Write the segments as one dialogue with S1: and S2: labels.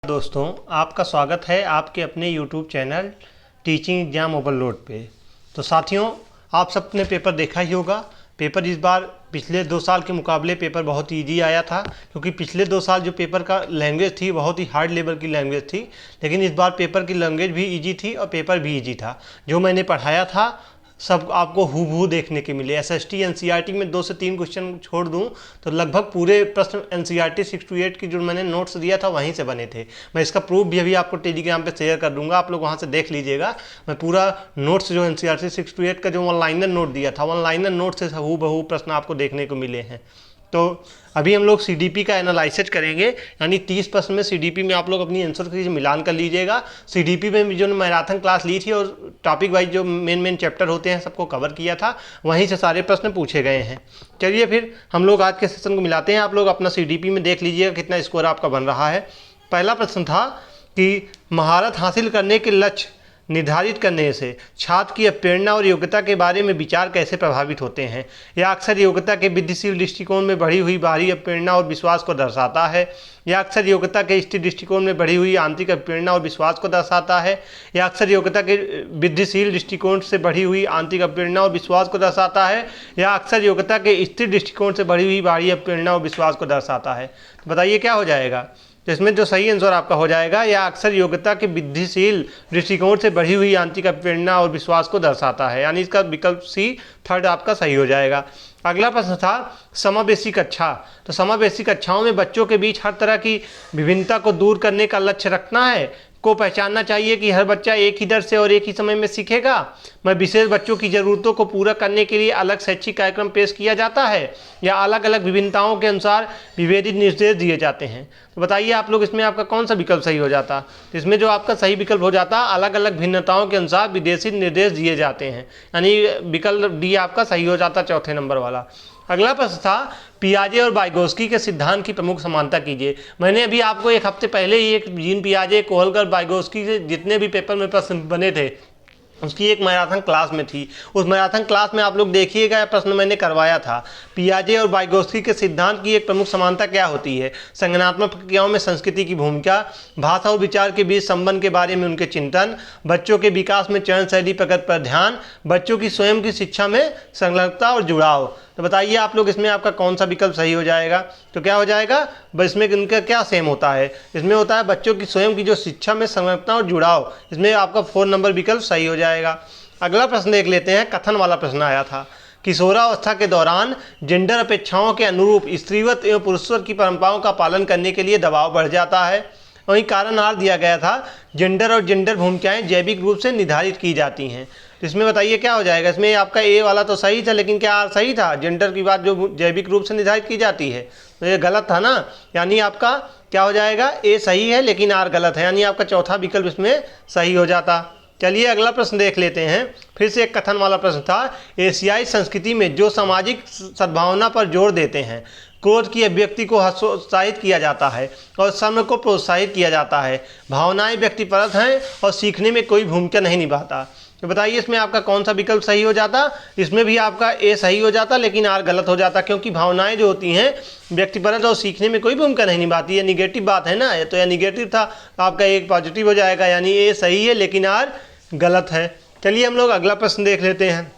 S1: दोस्तों, आपका स्वागत है आपके अपने YouTube channel teaching exam overload पे। तो साथियों, आप सबने पेपर देखा ही होगा। पेपर इस बार पिछले 2 साल के मुकाबले पेपर बहुत इजी आया था, क्योंकि पिछले 2 साल जो पेपर का लैंग्वेज थी बहुत ही हार्ड लेवल की लैंग्वेज थी, लेकिन इस बार पेपर की लैंग्वेज भी इजी थी और पेपर भी इजी था। जो मैंने पढ़ाया था सब आपको हूबहू देखने के मिले। एसएसटी एनसीईआरटी में 2 से 3 क्वेश्चन छोड़ दूं तो लगभग पूरे प्रश्न एनसीईआरटी 6 to 8 की जो मैंने नोट्स दिया था वहीं से बने थे। मैं इसका प्रूफ भी अभी आपको टेलीग्राम पे शेयर कर दूंगा, आप लोग वहां से देख लीजिएगा। मैं पूरा नोट्स जो एनसीईआरटी 6 to 8 का जो वन लाइनर नोट दिया था, वन लाइनर नोट से हूबहू प्रश्न आपको देखने को मिले हैं। तो अभी हम लोग सीडीपी का एनालिसिस करेंगे, यानी 30 प्रश्न में सीडीपी में आप लोग अपनी आंसर की मिलान कर लीजिएगा। सीडीपी में जो मैराथन क्लास ली थी और टॉपिक वाइज जो मेन चैप्टर होते हैं सबको कवर किया था, वहीं से सारे प्रश्न पूछे गए हैं। चलिए फिर हम लोग आज के सेशन को मिलाते हैं। आप लोग अपना सीडीपी में देख लीजिएगा कितना स्कोर आपका बन रहा है। पहला प्रश्न था कि महारत हासिल करने के लक्ष्य निर्धारित करने से छात्र की प्रेरणा और योग्यता के बारे में विचार कैसे प्रभावित होते हैं। यह अक्सर योग्यता के वृद्धिशील दृष्टिकोण में बढ़ी हुई बाहरी प्रेरणा और विश्वास को दर्शाता है। यह अक्सर योग्यता के स्थिर दृष्टिकोण में बढ़ी हुई आंतरिक प्रेरणा और विश्वास को दर्शाता है। यह अक्सर योग्यता के वृद्धिशील दृष्टिकोण से बढ़ी हुई आंतरिक प्रेरणा और विश्वास को दर्शाता है। यह अक्सर योग्यता के स्थिर दृष्टिकोण से बढ़ी हुई बाहरी प्रेरणा और विश्वास को दर्शाता है। तो बताइए क्या हो जाएगा। तो इसमें जो सही आंसर आपका हो जाएगा, यह अक्सर योग्यता के वृद्धिशील दृष्टिकोण से बढ़ी हुई आंतरिक प्रेरणा और विश्वास को दर्शाता है, यानी इसका विकल्प सी थर्ड आपका सही हो जाएगा। अगला प्रश्न था समावेशी कक्षा। तो समावेशी कक्षाओं में बच्चों के बीच हर तरह की विभिन्नता को दूर करने का लक्ष्य रखना है, को पहचानना चाहिए कि हर बच्चा एक ही दर से और एक ही समय में सीखेगा। मैं विशेष बच्चों की ज़रूरतों को पूरा करने के लिए अलग शैक्षिक कार्यक्रम पेश किया जाता है, या अलग अलग विभिन्नताओं के अनुसार विभेदित निर्देश दिए जाते हैं। तो बताइए आप लोग इसमें आपका कौन सा विकल्प सही हो जाता। तो इसमें जो आपका सही विकल्प हो जाता, अलग अलग भिन्नताओं के अनुसार विदेशी निर्देश दिए जाते हैं, यानी विकल्प डी आपका सही हो जाता, चौथे नंबर वाला। अगला प्रश्न था पियाजे और वाइगोस्की के सिद्धांत की प्रमुख समानता कीजिए। मैंने अभी आपको एक हफ्ते पहले ही एक जीन पियाजे, कोहलकर, वाइगोस्की के जितने भी पेपर में प्रश्न बने थे उसकी एक मैराथन क्लास में थी। उस मैराथन क्लास में आप लोग देखिएगा, प्रश्न मैंने करवाया था पियाजे और वाइगोस्की के सिद्धांत की एक प्रमुख समानता क्या होती है। संज्ञानात्मक प्रक्रियाओं में संस्कृति की भूमिका, भाषा और विचार के बीच संबंध के बारे में उनके चिंतन, बच्चों के विकास में चयन शैली प्रगति पर ध्यान, बच्चों की स्वयं की शिक्षा में संलग्नता और जुड़ाव। तो बताइए आप लोग इसमें आपका कौन सा विकल्प सही हो जाएगा। तो क्या हो जाएगा, इसमें इनका क्या सेम होता है। इसमें होता है बच्चों की स्वयं की जो शिक्षा में संलग्नता और जुड़ाव, इसमें आपका 4 नंबर विकल्प सही हो जाएगा। अगला प्रश्न देख लेते हैं। कथन वाला प्रश्न आया था, किशोरावस्था के दौरान जेंडर अपेक्षाओं के अनुरूप स्त्रीवत एवं पुरुषत्व की परंपराओं का पालन करने के लिए दबाव बढ़ जाता है। वहीं कारण आर दिया गया था, जेंडर और जेंडर भूमिकाएं जैविक रूप से निर्धारित की जाती हैं। तो इसमें बताइए क्या हो जाएगा। इसमें आपका ए वाला तो सही था, लेकिन क्या आर सही था। जेंडर की बात जो जैविक रूप से निर्धारित की जाती है, तो ये गलत था ना, यानी आपका क्या हो जाएगा, ए सही है लेकिन आर गलत है, यानी आपका चौथा विकल्प इसमें सही हो जाता। चलिए अगला प्रश्न देख लेते हैं। फिर से एक कथन वाला प्रश्न था, एशियाई संस्कृति में जो सामाजिक सद्भावना पर जोर देते हैं, क्रोध की अभिव्यक्ति को हतोत्साहित किया जाता है और श्रम को प्रोत्साहित किया जाता है, भावनाएं व्यक्तिपरक हैं और सीखने में कोई भूमिका नहीं निभाता। तो बताइए इसमें आपका कौन सा विकल्प सही हो जाता। इसमें भी आपका ए सही हो जाता, लेकिन आर गलत हो जाता, क्योंकि भावनाएं जो होती हैं व्यक्तिपरक और सीखने में कोई भूमिका नहीं निभाती। ये निगेटिव बात है ना, तो यह निगेटिव था, तो आपका एक पॉजिटिव हो जाएगा, यानी ए सही है लेकिन आर गलत है। चलिए हम लोग अगला प्रश्न देख लेते हैं।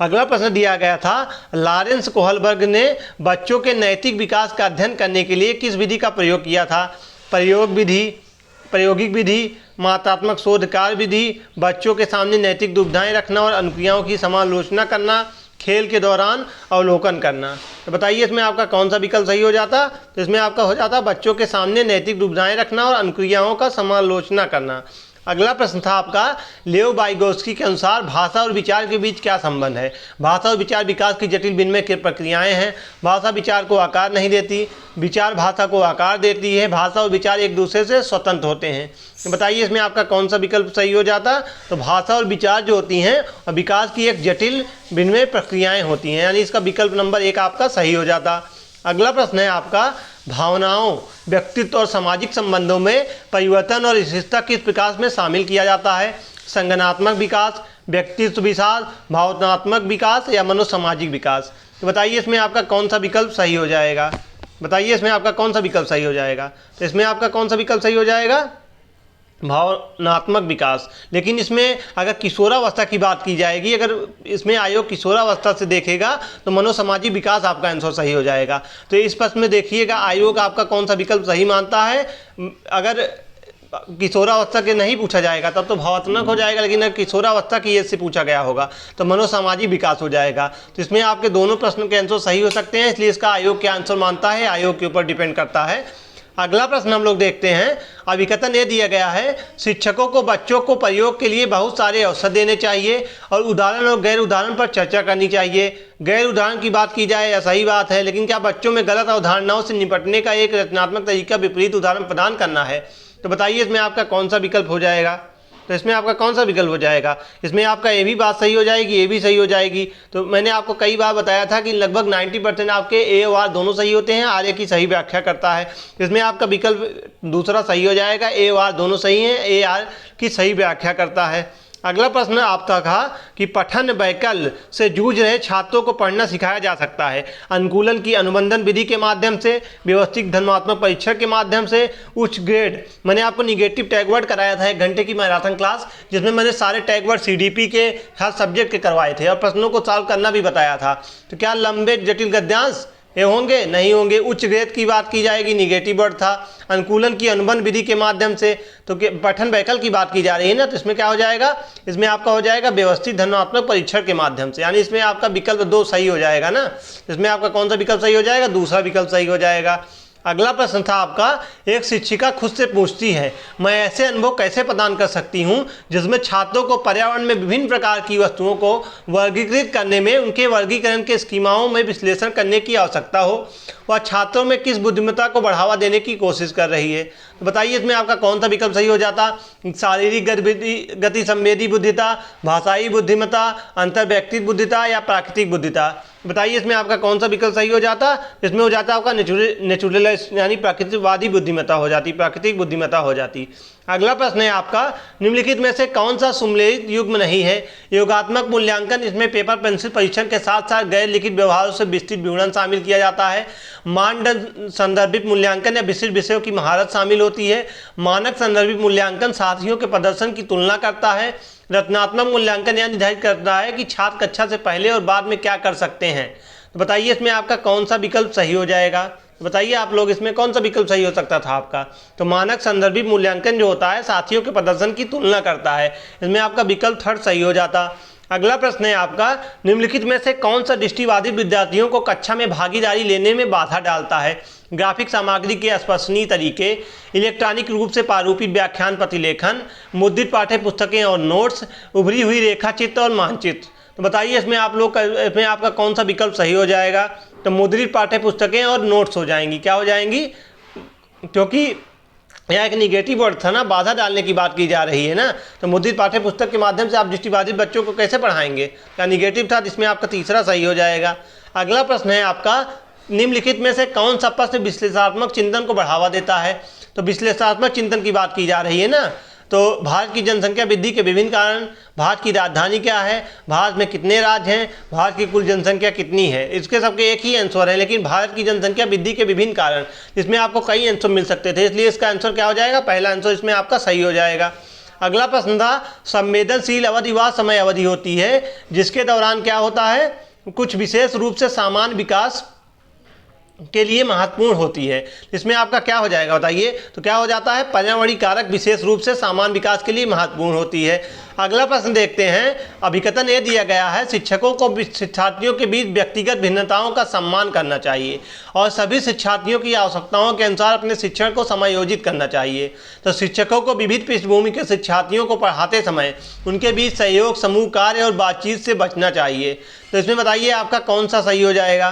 S1: अगला प्रश्न दिया गया था, लॉरेंस कोहलबर्ग ने बच्चों के नैतिक विकास का अध्ययन करने के लिए किस विधि का प्रयोग किया था। प्रायोगिक विधि, मात्रात्मक शोध कार्य विधि, बच्चों के सामने नैतिक दुविधाएं रखना और अनुक्रियाओं की समालोचना करना, खेल के दौरान अवलोकन करना। तो बताइए इसमें आपका कौन सा विकल्प सही हो जाता। तो इसमें आपका हो जाता बच्चों के सामने नैतिक दुविधाएं रखना और अनुक्रियाओं का समालोचना करना। अगला प्रश्न था आपका, लेओ वाइगोस्की के अनुसार भाषा और विचार के बीच क्या संबंध है। भाषा और विचार विकास की जटिल विनिमय की प्रक्रियाएं हैं। भाषा विचार को आकार नहीं देती, विचार भाषा को आकार देती है। भाषा और विचार एक दूसरे से स्वतंत्र होते हैं। तो बताइए इसमें आपका कौन सा विकल्प सही हो जाता। तो भाषा और विचार जो होती हैं और विकास की एक जटिल विनिमय प्रक्रियाएँ होती हैं, यानी इसका विकल्प नंबर 1 आपका सही हो जाता। अगला प्रश्न है आपका, भावनाओं, व्यक्तित्व और सामाजिक संबंधों में परिवर्तन और स्थिरता किस विकास में शामिल किया जाता है। संज्ञानात्मक विकास, व्यक्तित्व विकास, भावनात्मक विकास या मनोसामाजिक विकास। तो बताइए इसमें आपका कौन सा विकल्प सही हो जाएगा। बताइए इसमें आपका कौन सा विकल्प सही हो जाएगा। तो इसमें आपका कौन सा विकल्प सही हो जाएगा, भावनात्मक विकास। लेकिन इसमें अगर किशोरावस्था की बात की जाएगी, अगर इसमें आयोग किशोरावस्था से देखेगा तो मनोसामाजिक विकास आपका आंसर सही हो जाएगा। तो इस प्रश्न में देखिएगा आयोग आपका कौन सा विकल्प सही मानता है। अगर किशोरावस्था के नहीं पूछा जाएगा तब तो भावात्मक हो जाएगा, लेकिन अगर किशोरावस्था की एज से पूछा गया होगा तो मनोसामाजिक विकास हो जाएगा। तो इसमें आपके दोनों प्रश्नों के आंसर सही हो सकते हैं, इसलिए इसका आयोग क्या आंसर मानता है आयोग के ऊपर डिपेंड करता है। अगला प्रश्न हम लोग देखते हैं। अभिकथन ये दिया गया है, शिक्षकों को बच्चों को प्रयोग के लिए बहुत सारे अवसर देने चाहिए और उदाहरण और गैर उदाहरण पर चर्चा करनी चाहिए। गैर उदाहरण की बात की जाए या सही बात है, लेकिन क्या बच्चों में गलत अवधारणाओं से निपटने का एक रचनात्मक तरीका विपरीत उदाहरण प्रदान करना है। तो बताइए इसमें आपका कौन सा विकल्प हो जाएगा। तो इसमें आपका कौन सा विकल्प हो जाएगा। इसमें आपका ये भी बात सही हो जाएगी, ये भी सही हो जाएगी। तो मैंने आपको कई बार बताया था कि लगभग 90% आपके ए और आर दोनों सही होते हैं, आर ए की सही व्याख्या करता है। इसमें आपका विकल्प दूसरा सही हो जाएगा, ए और आर दोनों सही हैं, ए आर की सही व्याख्या करता है। अगला प्रश्न आपका था कि पठन वैकल्य से जूझ रहे छात्रों को पढ़ना सिखाया जा सकता है अनुकूलन की अनुबंधन विधि के माध्यम से, व्यवस्थित धनात्मक परीक्षण के माध्यम से, उच्च ग्रेड। मैंने आपको निगेटिव टैग वर्ड कराया था 1 घंटे की मैराथन क्लास, जिसमें मैंने सारे टैग वर्ड सीडीपी के हर सब्जेक्ट के करवाए थे और प्रश्नों को सॉल्व करना भी बताया था। तो क्या लंबे जटिल गद्यांश ये होंगे, नहीं होंगे। उच्च ग्रेड की बात की जाएगी, निगेटिव वर्ड था। अनुकूलन की अनुबंध विधि के माध्यम से, तो पठन वैकल्प की बात की जा रही है ना, तो इसमें क्या हो जाएगा, इसमें आपका हो जाएगा व्यवस्थित धनात्मक परीक्षण के माध्यम से, यानी इसमें आपका विकल्प 2 सही हो जाएगा ना। इसमें आपका कौन सा विकल्प सही हो जाएगा, दूसरा विकल्प सही हो जाएगा। अगला प्रश्न था आपका, एक शिक्षिका खुद से पूछती है, मैं ऐसे अनुभव कैसे प्रदान कर सकती हूँ जिसमें छात्रों को पर्यावरण में विभिन्न प्रकार की वस्तुओं को वर्गीकृत करने में उनके वर्गीकरण के स्कीमाओं में विश्लेषण करने की आवश्यकता हो, वह छात्रों में किस बुद्धिमत्ता को बढ़ावा देने की कोशिश कर रही है। तो बताइए इसमें आपका कौन सा विकल्प सही हो जाता, शारीरिक गति संवेदी बुद्धिता, भाषाई बुद्धिमत्ता, अंतर्व्यक्तिक बुद्धिता या प्राकृतिक बुद्धिता। बताइए इसमें आपका कौन सा विकल्प सही हो जाता। इसमें हो जाता आपका नेचुरल यानी प्राकृतिकवादी बुद्धिमत्ता हो जाती, प्राकृतिक बुद्धिमत्ता हो जाती। अगला प्रश्न है आपका, निम्नलिखित में से कौन सा सुमेलित युग्म नहीं है। योगात्मक मूल्यांकन, इसमें पेपर पेंसिल परीक्षण के साथ साथ गैर लिखित व्यवहारों से विस्तृत विवरण शामिल किया जाता है। मानदंड संदर्भित मूल्यांकन या विशिष्ट विषयों की महारत शामिल होती है। मानक संदर्भित मूल्यांकन साथियों के प्रदर्शन की तुलना करता है। रचनात्मक मूल्यांकन यह निर्धारित करता है कि छात्र कक्षा से पहले और बाद में क्या कर सकते हैं। तो बताइए इसमें आपका कौन सा विकल्प सही हो जाएगा। बताइए आप लोग इसमें कौन सा विकल्प सही हो सकता था आपका। तो मानक संदर्भित मूल्यांकन जो होता है साथियों के प्रदर्शन की तुलना करता है, इसमें आपका विकल्प 3 सही हो जाता। अगला प्रश्न है आपका, निम्नलिखित में से कौन सा दृष्टिबाधित विद्यार्थियों को कक्षा में भागीदारी लेने में बाधा डालता है। ग्राफिक सामग्री के स्पर्शनीय तरीके, इलेक्ट्रॉनिक रूप से प्रारूपित व्याख्यान प्रतिलेखन, मुद्रित पाठ्य पुस्तकें और नोट्स, उभरी हुई रेखा चित्र और मानचित्र। तो बताइए इसमें इसमें आपका कौन सा विकल्प सही हो जाएगा। तो मुद्रित पाठ्य पुस्तकें और नोट्स हो जाएंगी, क्या हो जाएंगी, क्योंकि यह एक निगेटिव वर्ड था ना, बाधा डालने की बात की जा रही है ना। तो मुद्रित पाठ्य पुस्तक के माध्यम से आप दृष्टिबाधित बच्चों को कैसे पढ़ाएंगे, क्या निगेटिव था, जिसमें आपका तीसरा सही हो जाएगा। अगला प्रश्न है आपका, निम्नलिखित में से कौन सा प्रश्न विश्लेषणात्मक चिंतन को बढ़ावा देता है। तो विश्लेषणात्मक चिंतन की बात की जा रही है ना। तो भारत की जनसंख्या वृद्धि के विभिन्न कारण, भारत की राजधानी क्या है, भारत में कितने राज्य हैं, भारत की कुल जनसंख्या कितनी है, इसके सबके एक ही आंसर है, लेकिन भारत की जनसंख्या वृद्धि के विभिन्न कारण, इसमें आपको कई आंसर मिल सकते थे, इसलिए इसका आंसर क्या हो जाएगा, पहला आंसर इसमें आपका सही हो जाएगा। अगला प्रश्न था, संवेदनशील अवधि वह समय अवधि होती है जिसके दौरान क्या होता है, कुछ विशेष रूप से सामान्य विकास के लिए महत्वपूर्ण होती है। इसमें आपका क्या हो जाएगा बताइए। तो क्या हो जाता है, पर्यावरणीय कारक विशेष रूप से सामान्य विकास के लिए महत्वपूर्ण होती है। अगला प्रश्न देखते हैं, अभिकथन ये दिया गया है, शिक्षकों को शिक्षार्थियों के बीच व्यक्तिगत भिन्नताओं का सम्मान करना चाहिए और सभी शिक्षार्थियों की आवश्यकताओं के अनुसार अपने शिक्षण को समायोजित करना चाहिए। तो शिक्षकों को विविध पृष्ठभूमि के शिक्षार्थियों को पढ़ाते समय उनके बीच सहयोग, समूह कार्य और बातचीत से बचना चाहिए। तो इसमें बताइए आपका कौन सा सही हो जाएगा।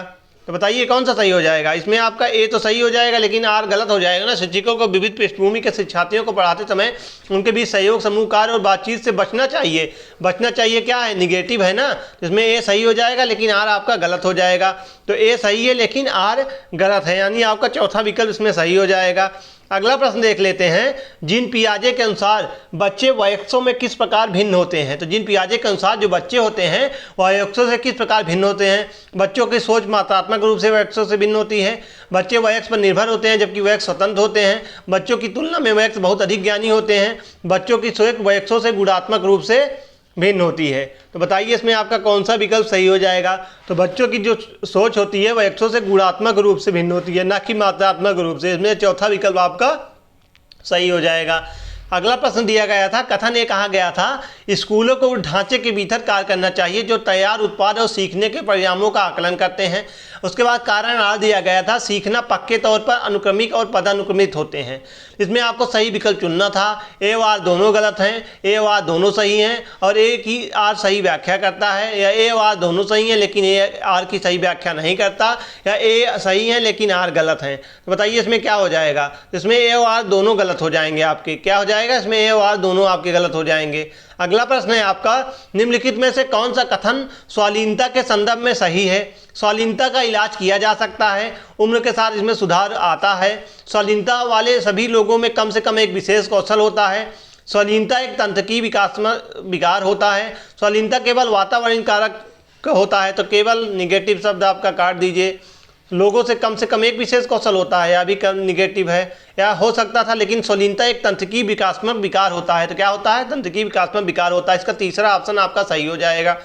S1: तो बताइए कौन सा सही हो जाएगा। इसमें आपका ए तो सही हो जाएगा, लेकिन आर गलत हो जाएगा ना। शिक्षकों को विविध पृष्ठभूमि के शिक्षार्थियों को पढ़ाते समय उनके बीच सहयोग, समूह कार्य और बातचीत से बचना चाहिए। बचना चाहिए क्या है, निगेटिव है ना। इसमें ए सही हो जाएगा, लेकिन आर आपका गलत हो जाएगा। तो ए सही है लेकिन आर गलत है, यानी आपका चौथा विकल्प इसमें सही हो जाएगा। अगला प्रश्न देख लेते हैं, जीन पियाजे के अनुसार बच्चे वयस्कों में किस प्रकार भिन्न होते हैं। तो जीन पियाजे के अनुसार जो बच्चे होते हैं वयस्कों से किस प्रकार भिन्न होते हैं। बच्चों की सोच मात्रात्मक रूप से वयस्कों से भिन्न होती है। बच्चे वयस्क पर निर्भर होते हैं जबकि वयस्क स्वतंत्र होते हैं। बच्चों की तुलना में वयस्क बहुत अधिक ज्ञानी होते हैं। बच्चों की सोच वयस्कों से गुणात्मक रूप से भिन्न होती है। तो बताइए इसमें आपका कौन सा विकल्प सही हो जाएगा। तो बच्चों की जो सोच होती है वयस्कों से गुणात्मक रूप से भिन्न होती है, ना कि मात्रात्मक रूप से। इसमें चौथा विकल्प आपका सही हो जाएगा। अगला प्रश्न दिया गया था, कथन ये कहा गया था, स्कूलों को ढांचे के भीतर कार्य करना चाहिए जो तैयार उत्पाद और सीखने के परिणामों का आकलन करते हैं। उसके बाद कारण आर दिया गया था, सीखना पक्के तौर पर अनुक्रमिक और पदानुक्रमित होते हैं। इसमें आपको सही विकल्प चुनना था। ए और आर दोनों गलत हैं, ए और आर दोनों सही हैं, और ए की आर सही व्याख्या करता है, या ए और आर दोनों सही हैं लेकिन ए आर की सही व्याख्या नहीं करता, या ए सही है लेकिन आर गलत हैं। तो बताइए इसमें क्या हो जाएगा। इसमें ए और आर दोनों गलत हो जाएंगे आपके। क्या हो जाएगा इसमें, ए और आर दोनों आपके गलत हो जाएंगे। अगला प्रश्न है आपका, निम्नलिखित में से कौन सा कथन स्वालीनता के संदर्भ में सही है। स्वालीनता का इलाज किया जा सकता है, उम्र के साथ इसमें सुधार आता है। स्वालीनता वाले सभी लोगों में कम से कम एक विशेष कौशल होता है। स्वालीनता एक तंत्रिकी विकार होता है। स्वालीनता केवल वातावरण कारक होता है, तो केवल निगेटिव शब्द आपका काट दीजिए। लोगों से कम एक विशेष कौशल होता है, या भी कम निगेटिव है, या हो सकता था, लेकिन स्वालीनता एक तंत्रिकी विकासात्मक विकार होता है। तो क्या होता है, तंत्रिकी विकासात्मक विकार होता है। इसका तीसरा ऑप्शन आपका सही हो जाएगा।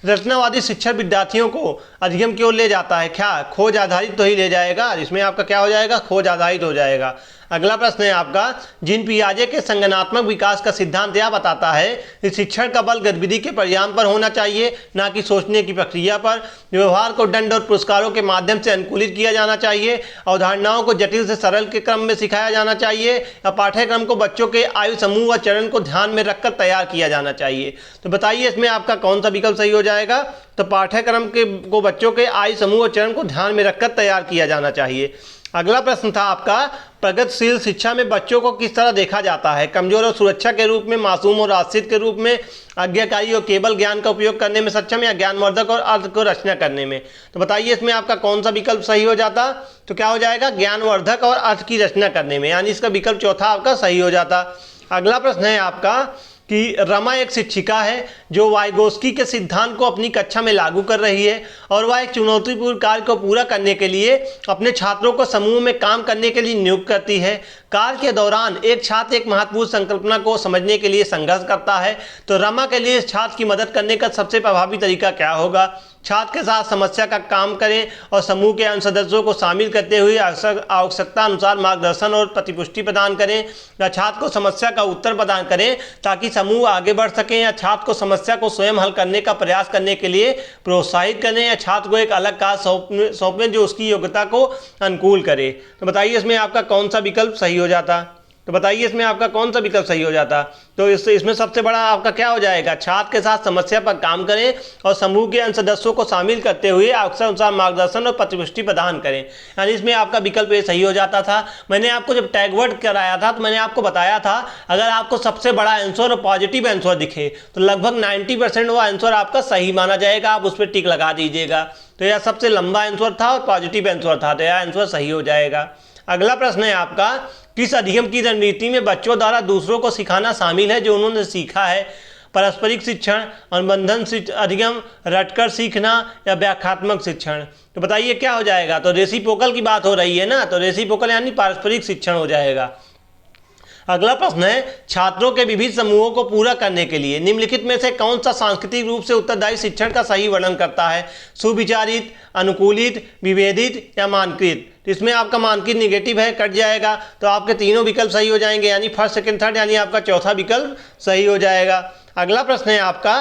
S1: रचनावादी शिक्षण विद्यार्थियों को अधिगम की ओर ले जाता है, क्या खोज आधारित तो ही ले जाएगा। इसमें आपका क्या हो जाएगा, खोज आधारित हो जाएगा। अगला प्रश्न है आपका, जीन पियाजे के संज्ञानात्मक विकास का सिद्धांत यह बताता है कि शिक्षण का बल गतिविधि के परिणाम पर होना चाहिए, ना कि सोचने की प्रक्रिया पर। व्यवहार को दंड और पुरस्कारों के माध्यम से अनुकूलित किया जाना चाहिए। अवधारणाओं को जटिल से सरल के क्रम में सिखाया जाना चाहिए, या पाठ्यक्रम को बच्चों के आयु समूह व चरण को ध्यान में रखकर तैयार किया जाना चाहिए। तो बताइए इसमें आपका कौन सा विकल्प सही हो जाएगा। तो पाठ्यक्रम को बच्चों के आयु समूह व चरण को ध्यान में रखकर तैयार किया जाना चाहिए। अगला प्रश्न था आपका, प्रगतिशील शिक्षा में बच्चों को किस तरह देखा जाता है। कमजोर और सुरक्षा के रूप में, मासूम और आश्रित के रूप में, आज्ञाकारी और केवल ज्ञान का उपयोग करने में सक्षम, या ज्ञानवर्धक और अर्थ को रचना करने में। तो बताइए इसमें आपका कौन सा विकल्प सही हो जाता। तो क्या हो जाएगा, ज्ञानवर्धक और अर्थ की रचना करने में, यानी इसका विकल्प चौथा आपका सही हो जाता। अगला प्रश्न है आपका कि रमा एक शिक्षिका है जो वाइगोस्की के सिद्धांत को अपनी कक्षा में लागू कर रही है, और वह एक चुनौतीपूर्ण कार्य को पूरा करने के लिए अपने छात्रों को समूह में काम करने के लिए नियुक्त करती है। कार्य के दौरान एक छात्र एक महत्वपूर्ण संकल्पना को समझने के लिए संघर्ष करता है। तो रमा के लिए इस छात्र की मदद करने का सबसे प्रभावी तरीका क्या होगा। छात्र के साथ समस्या का काम करें और समूह के अन्य सदस्यों को शामिल करते हुए आवश्यकता अनुसार मार्गदर्शन और प्रतिपुष्टि प्रदान करें, या छात्र को समस्या का उत्तर प्रदान करें ताकि समूह आगे बढ़ सकें, या छात्र को समस्या को स्वयं हल करने का प्रयास करने के लिए प्रोत्साहित करें, या छात्र को एक अलग कार्य सौंपें जो उसकी योग्यता को अनुकूल करे। तो बताइए इसमें आपका कौन सा विकल्प सही हो जाता। तो बताइए इसमें आपका कौन सा विकल्प सही हो जाता। तो इसमें सबसे बड़ा आपका क्या हो जाएगा, छात्र के साथ समस्या पर काम करें और समूह के अन्य सदस्यों को शामिल करते हुए आवश्यकता अनुसार मार्गदर्शन और प्रतिपुष्टि प्रदान करें, यानी इसमें आपका विकल्प ये सही हो जाता था। मैंने आपको जब टैग वर्ड कराया था तो मैंने आपको बताया था, अगर आपको सबसे बड़ा आंसर और पॉजिटिव आंसर दिखे तो लगभग 90% वो आंसर आपका सही माना जाएगा, आप उस पर टिक लगा दीजिएगा। तो यह सबसे लंबा आंसर था और पॉजिटिव आंसर था, तो यह आंसर सही हो जाएगा। अगला प्रश्न है आपका, किस अधिगम की रणनीति में बच्चों द्वारा दूसरों को सिखाना शामिल है जो उन्होंने सीखा है। पारस्परिक शिक्षण, अनुबंधन अधिगम, रटकर सीखना, या व्याख्यात्मक शिक्षण। तो बताइए क्या हो जाएगा। तो रेसिप्रोकल की बात हो रही है ना, तो रेसिप्रोकल यानी पारस्परिक शिक्षण हो जाएगा। अगला प्रश्न है, छात्रों के विविध समूहों को पूरा करने के लिए निम्नलिखित में से कौन सा सांस्कृतिक रूप से उत्तरदायी शिक्षण का सही वर्णन करता है। सुविचारित, अनुकूलित, विभेदित, या मानकृत। तो इसमें आपका मानकृत निगेटिव है, कट जाएगा, तो आपके तीनों विकल्प सही हो जाएंगे, यानी फर्स्ट सेकंड थर्ड, यानी आपका चौथा विकल्प सही हो जाएगा। अगला प्रश्न है आपका,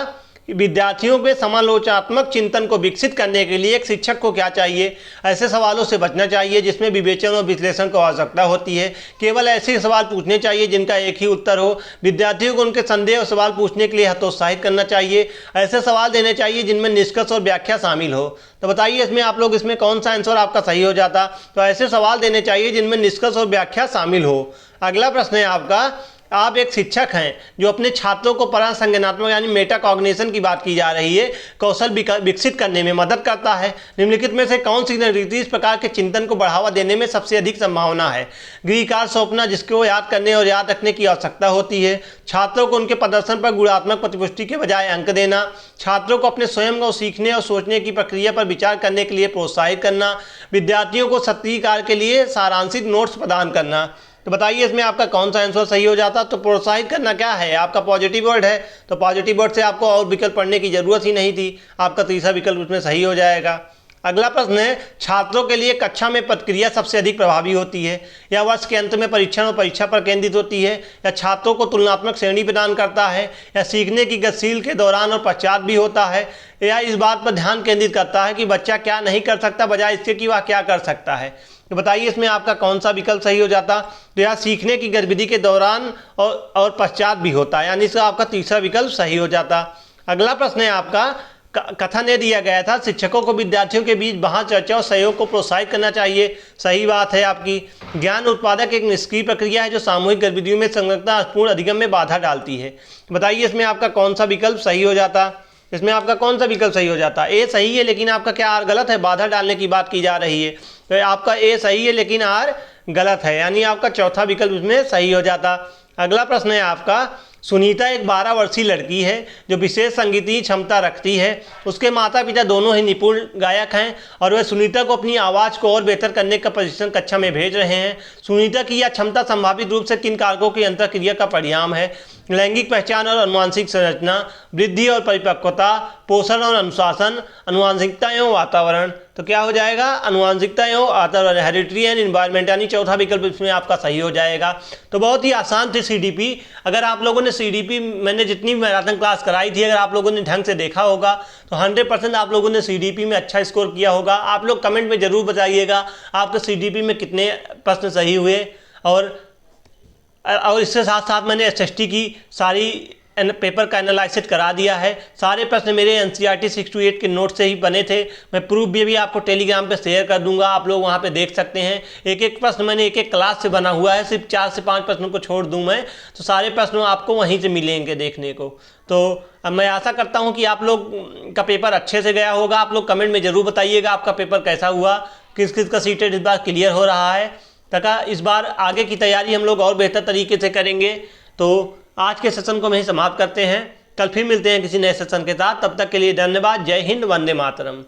S1: विद्यार्थियों के समालोचनात्मक चिंतन को विकसित करने के लिए एक शिक्षक को क्या चाहिए। ऐसे सवालों से बचना चाहिए जिसमें विवेचन और विश्लेषण की आवश्यकता होती है। केवल ऐसे सवाल पूछने चाहिए जिनका एक ही उत्तर हो। विद्यार्थियों को उनके संदेह और सवाल पूछने के लिए हतोत्साहित करना चाहिए। ऐसे सवाल देने चाहिए जिनमें निष्कर्ष और व्याख्या शामिल हो। तो बताइए इसमें आप लोग इसमें कौन सा आंसर आपका सही हो जाता। तो ऐसे सवाल देने चाहिए जिनमें निष्कर्ष और व्याख्या शामिल हो। अगला प्रश्न है आपका, आप एक शिक्षक हैं जो अपने छात्रों को परा संज्ञानात्मक यानी मेटा कॉग्निशन की बात की जा रही है, कौशल विकसित करने में मदद करता है। निम्नलिखित में से कौन सी रणनीति इस प्रकार के चिंतन को बढ़ावा देने में सबसे अधिक संभावना है? गृह कार्य सौंपना, जिसको याद करने और याद रखने की आवश्यकता होती है। छात्रों को उनके प्रदर्शन पर गुणात्मक प्रतिपुष्टि के बजाय अंक देना। छात्रों को अपने स्वयं को सीखने और सोचने की प्रक्रिया पर विचार करने के लिए प्रोत्साहित करना। विद्यार्थियों को सत्रीय कार्य के लिए सारांशित नोट्स प्रदान करना। तो बताइए इसमें आपका कौन सा आंसर सही हो जाता? तो प्रोत्साहित करना क्या है? आपका पॉजिटिव वर्ड है, तो पॉजिटिव वर्ड से आपको और विकल्प पढ़ने की जरूरत ही नहीं थी। आपका तीसरा विकल्प उसमें सही हो जाएगा। अगला प्रश्न है, छात्रों के लिए कक्षा में प्रतिक्रिया सबसे अधिक प्रभावी होती है? या वर्ष के अंत में परीक्षण और परीक्षा पर केंद्रित होती है? या छात्रों को तुलनात्मक श्रेणी प्रदान करता है? या सीखने की गतिशील के दौरान और पश्चात भी होता है? या इस बात पर ध्यान केंद्रित करता है कि बच्चा क्या नहीं कर सकता बजाय इसके कि वह क्या कर सकता है? तो बताइए इसमें आपका कौन सा विकल्प सही हो जाता? तो यह सीखने की गतिविधि के दौरान और पश्चात भी होता है, यानी इसका आपका तीसरा विकल्प सही हो जाता। अगला प्रश्न है आपका, कथन ये दिया गया था, शिक्षकों को विद्यार्थियों के बीच बहस चर्चा और सहयोग को प्रोत्साहित करना चाहिए। सही बात है आपकी। ज्ञान उत्पादक एक निष्क्रिय प्रक्रिया है जो सामूहिक गतिविधियों में संगततापूर्ण अधिगम में बाधा डालती है। बताइए इसमें आपका कौन सा विकल्प सही हो जाता? इसमें आपका कौन सा विकल्प सही हो जाता? ए सही है, लेकिन आपका क्या आर गलत है? बाधा डालने की बात की जा रही है, तो आपका ए सही है लेकिन आर गलत है, यानी आपका चौथा विकल्प इसमें सही हो जाता। अगला प्रश्न है आपका, सुनीता एक 12 वर्षीय लड़की है जो विशेष संगीतीय क्षमता रखती है। उसके माता पिता दोनों ही निपुण गायक हैं और वह सुनीता को अपनी आवाज़ को और बेहतर करने का प्रशिक्षण कक्षा में भेज रहे हैं। सुनीता की यह क्षमता संभावित रूप से किन कारकों की अंतःक्रिया का परिणाम है? लैंगिक पहचान और अनुवांशिक संरचना, वृद्धि और परिपक्वता, पोषण और अनुशासन, अनुवांशिकता एवं वातावरण। तो क्या हो जाएगा? अनुवांशिकता एवं वातावरण, हेरिडिटी एंड एनवायरनमेंट, यानी चौथा विकल्प इसमें आपका सही हो जाएगा। तो बहुत ही आसान थी सीडीपी। अगर आप लोगों ने सीडीपी, मैंने जितनी मैराथन क्लास कराई थी, अगर आप लोगों ने ढंग से देखा होगा तो 100% आप लोगों ने सीडीपी में अच्छा स्कोर किया होगा। आप लोग कमेंट में जरूर बताइएगा आपके सीडीपी में कितने प्रश्न सही हुए। और इसके साथ साथ मैंने एसएसटी की सारी पेपर का एनालिसिस करा दिया है। सारे प्रश्न मेरे एनसीईआरटी 6 to 8 के नोट से ही बने थे। मैं प्रूफ भी आपको टेलीग्राम पे शेयर कर दूंगा, आप लोग वहाँ पे देख सकते हैं। एक एक प्रश्न मैंने एक एक क्लास से बना हुआ है, सिर्फ 4 से 5 प्रश्नों को छोड़ दूँ मैं, तो सारे प्रश्न आपको वहीं से मिलेंगे देखने को। तो अब मैं आशा करता हूँ कि आप लोग का पेपर अच्छे से गया होगा। आप लोग कमेंट में ज़रूर बताइएगा आपका पेपर कैसा हुआ, किस किस का सीटेट इस बार क्लियर हो रहा है, तथा इस बार आगे की तैयारी हम लोग और बेहतर तरीके से करेंगे। तो आज के सेशन को हम यहीं समाप्त करते हैं। कल फिर मिलते हैं किसी नए सेशन के साथ। तब तक के लिए धन्यवाद। जय हिंद, वंदे मातरम।